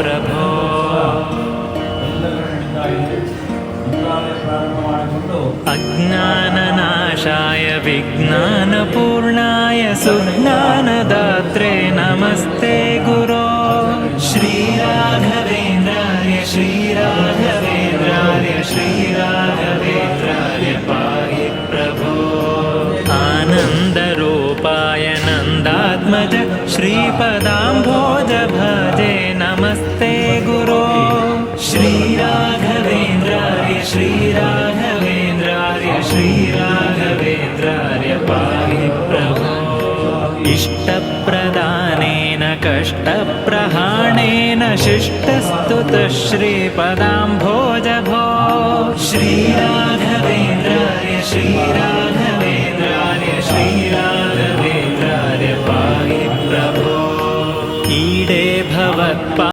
प्रभो अज्ञाननाशाय विज्ञानपूर्णाय सुज्ञानदात्रे नमस्ते गुरो श्रीराघवेन्द्राय श्रीराघवेन्द्राय श्रीराघवेन्द्राय पाहि प्रभो आनन्दरूपाय नन्दात्मज श्रीपदाम्भोज भजे नमस्ते गुरो श्रीराघवेन्द्राय श्रीराघवेन्द्राय श्रीराघवेन्द्राय पाहि प्रभो इष्टप्रदानेन कष्टप्रहाणेन शिष्टस्तुतः श्रीपदाम्भोज भो श्रीराघवेन्द्राय श्रीराघवेन्द्राय श्रीराघवेन्द्राय पाहि प्रभो ईडे भवत्पा